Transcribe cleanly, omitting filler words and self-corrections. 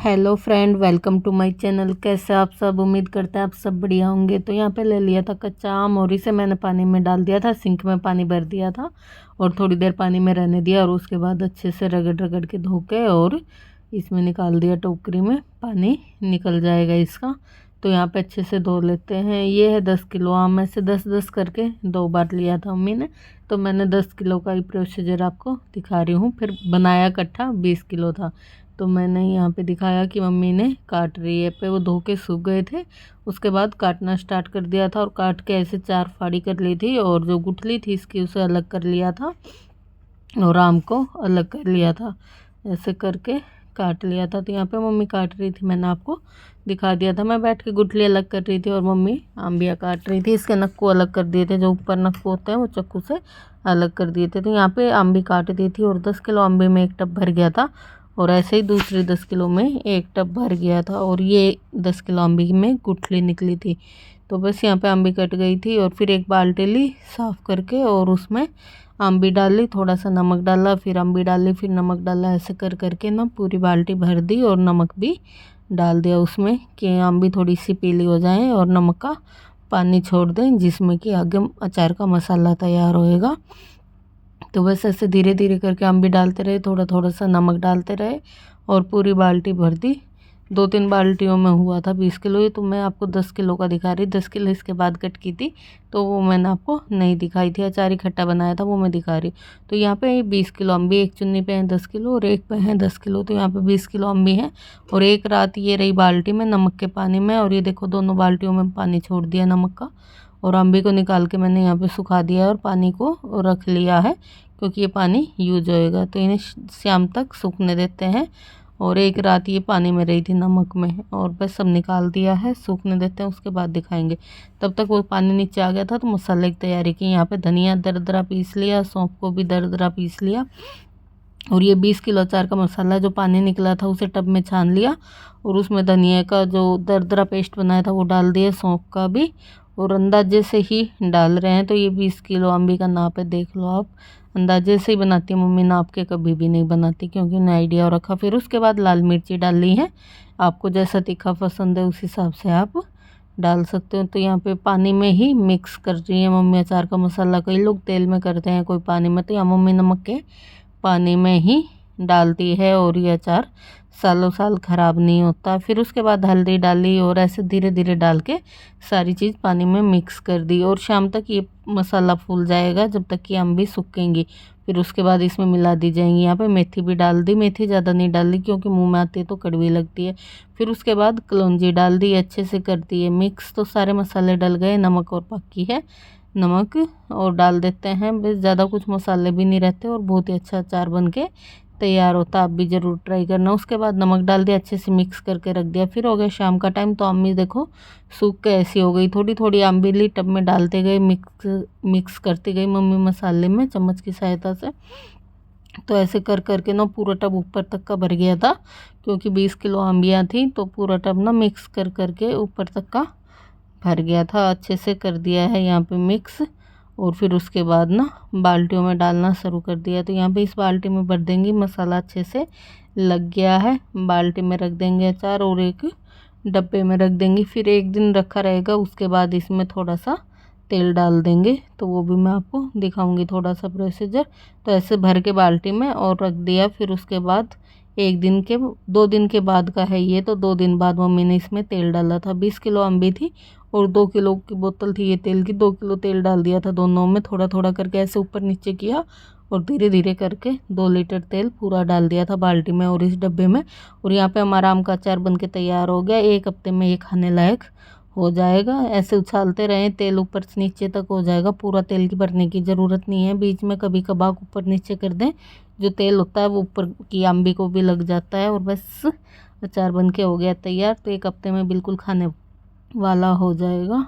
Hello friend, welcome to my channel. कैसे आप सब? उम्मीद करते हैं आप सब बढ़िया होंगे। तो यहाँ पे ले लिया था कच्चा आम और इसे मैंने पानी में डाल दिया था, सिंक में पानी भर दिया था और थोड़ी देर पानी में रहने दिया और उसके बाद अच्छे से रगड़ रगड़ के धो के और इसमें निकाल दिया टोकरी में। पानी निकल जाएगा इसका। तो यहाँ पे अच्छे से धो लेते हैं। ये है 10 किलो आम में से 10-10 करके 2 बार लिया था मम्मी ने। तो मैंने 10 किलो का ही प्रोसीजर आपको दिखा रही हूँ। फिर बनाया इकट्ठा 20 किलो था। तो मैंने यहाँ पे दिखाया कि मम्मी ने काट रही है। पे वो धो के सूख गए थे, उसके बाद काटना स्टार्ट कर दिया था और काट के ऐसे 4 फाड़ी कर ली थी और जो गुठली थी इसकी उसे अलग कर लिया था और आम को अलग कर लिया था। ऐसे करके काट लिया था। तो यहाँ पे मम्मी काट रही थी, मैंने आपको दिखा दिया था। मैं बैठ के गुठली अलग कर रही थी और मम्मी आम्बिया काट रही थी। इसके नक को अलग कर दिए थे, जो ऊपर नक होते हैं वो चाकू से अलग कर दिए थे। तो यहाँ पे आम्बी काट दी थी और 10 किलो आम्बी में एक टब भर गया था और ऐसे ही दूसरी 10 किलो में एक टब भर गया था और ये 10 किलो आम्बी में गुठली निकली थी। तो बस यहाँ पे आम्बी कट गई थी और फिर एक बाल्टी ली साफ़ करके और उसमें आम्बी डाली, थोड़ा सा नमक डाला, फिर आम्बी डाली, फिर नमक डाला। ऐसे कर करके ना पूरी बाल्टी भर दी और नमक भी डाल दिया उसमें कि आम्बी थोड़ी सी पीली हो जाए और नमक का पानी छोड़ दें, जिसमें कि आगे अचार का मसाला तैयार होएगा। तो बस ऐसे धीरे धीरे करके आम्बी डालते रहे, थोड़ा थोड़ा सा नमक डालते रहे और पूरी बाल्टी भर दी। 2-3 बाल्टियों में हुआ था 20 किलो। ये तो मैं आपको 10 किलो का दिखा रही। 10 किलो इसके बाद कट की थी तो वो मैंने आपको नहीं दिखाई थी। अचार इकट्ठा बनाया था वो मैं दिखा रही। तो यहाँ पे 20 किलो अम्बी, एक चुन्नी पे है 10 किलो और एक पे है 10 किलो। तो यहाँ पे 20 किलो अम्बी है और एक रात ये रही बाल्टी में नमक के पानी में। और ये देखो दोनों बाल्टियों में पानी छोड़ दिया नमक का और अम्बी को निकाल के मैंने यहाँ पे सुखा दिया और पानी को रख लिया है, क्योंकि ये पानी यूज होएगा। तो इन्हें शाम तक सूखने देते हैं। और एक रात ये पानी में रही थी नमक में और बस सब निकाल दिया है, सूखने देते हैं, उसके बाद दिखाएंगे। तब तक वो पानी नीचे आ गया था तो मसाले की तैयारी की। यहाँ पे धनिया दरदरा पीस लिया, सौंफ को भी दरदरा पीस लिया और ये 20 किलो अचार का मसाला जो पानी निकला था उसे टब में छान लिया और उसमें धनिया का जो दरदरा पेस्ट बनाया था वो डाल दिया, सौंफ का भी, और अंदाजे से ही डाल रहे हैं। तो ये 20 किलो अम्बी का नाप है, देख लो आप। अंदाजे से ही बनाती है मम्मी, नाप के कभी भी नहीं बनाती, क्योंकि उन्हें आइडिया हो रखा। फिर उसके बाद लाल मिर्ची डाल ली है, आपको जैसा तीखा पसंद है उस हिसाब से आप डाल सकते हो। तो यहाँ पे पानी में ही मिक्स कर रही है मम्मी अचार का मसाला। कई लोग तेल में करते हैं, कोई पानी में। तो यहाँ मम्मी नमक के पानी में ही डालती है और ये अचार सालों साल ख़राब नहीं होता। फिर उसके बाद हल्दी डाली और ऐसे धीरे धीरे डाल के सारी चीज़ पानी में मिक्स कर दी और शाम तक ये मसाला फूल जाएगा, जब तक कि अम्बी सूखेंगी। फिर उसके बाद इसमें मिला दी जाएंगी। यहाँ पे मेथी भी डाल दी, मेथी ज़्यादा नहीं डाल दी क्योंकि मुंह में आती है तो कड़वी लगती है। फिर उसके बाद कलौंजी डाल दी, अच्छे से कर दी है मिक्स। तो सारे मसाले डल गए, नमक और बाकी है नमक और डाल देते हैं। बस ज़्यादा कुछ मसाले भी नहीं रहते और बहुत ही अच्छा अचार बन के तैयार होता। आप भी ज़रूर ट्राई करना। उसके बाद नमक डाल दिया, अच्छे से मिक्स करके रख दिया। फिर हो गया शाम का टाइम तो अम्मी देखो सूख के ऐसी हो गई। थोड़ी थोड़ी अम्बीली टब में डालते गए, मिक्स करती गई मम्मी मसाले में चम्मच की सहायता से। तो ऐसे कर करके ना पूरा टब ऊपर तक का भर गया था, क्योंकि 20 किलो अम्बियाँ थी। तो पूरा टब ना मिक्स कर करके ऊपर तक का भर गया था। अच्छे से कर दिया है यहाँ पे मिक्स और फिर उसके बाद ना बाल्टियों में डालना शुरू कर दिया। तो यहाँ पे इस बाल्टी में भर देंगे, मसाला अच्छे से लग गया है। बाल्टी में रख देंगे अचार और एक डब्बे में रख देंगे। फिर एक दिन रखा रहेगा, उसके बाद इसमें थोड़ा सा तेल डाल देंगे। तो वो भी मैं आपको दिखाऊंगी थोड़ा सा प्रोसीजर। तो ऐसे भर के बाल्टी में और रख दिया। फिर उसके बाद 2 दिन के बाद का है ये। तो 2 दिन बाद मम्मी ने इसमें तेल डाला था। 20 किलो अम्बी थी और 2 किलो की बोतल थी ये तेल की। 2 किलो तेल डाल दिया था दोनों में, थोड़ा थोड़ा करके ऐसे ऊपर नीचे किया और धीरे धीरे करके 2 लीटर तेल पूरा डाल दिया था बाल्टी में और इस डब्बे में। और यहाँ पे हमारा आम का अचार बन के तैयार हो गया। 1 हफ्ते में ये खाने लायक हो जाएगा। ऐसे उछालते रहें, तेल ऊपर से नीचे तक हो जाएगा। पूरा तेल की भरने की ज़रूरत नहीं है, बीच में कभी कभार ऊपर नीचे कर दें, जो तेल होता है वो ऊपर की अम्बी को भी लग जाता है। और बस अचार बन के हो गया तैयार। तो 1 हफ्ते में बिल्कुल खाने वाला हो जाएगा।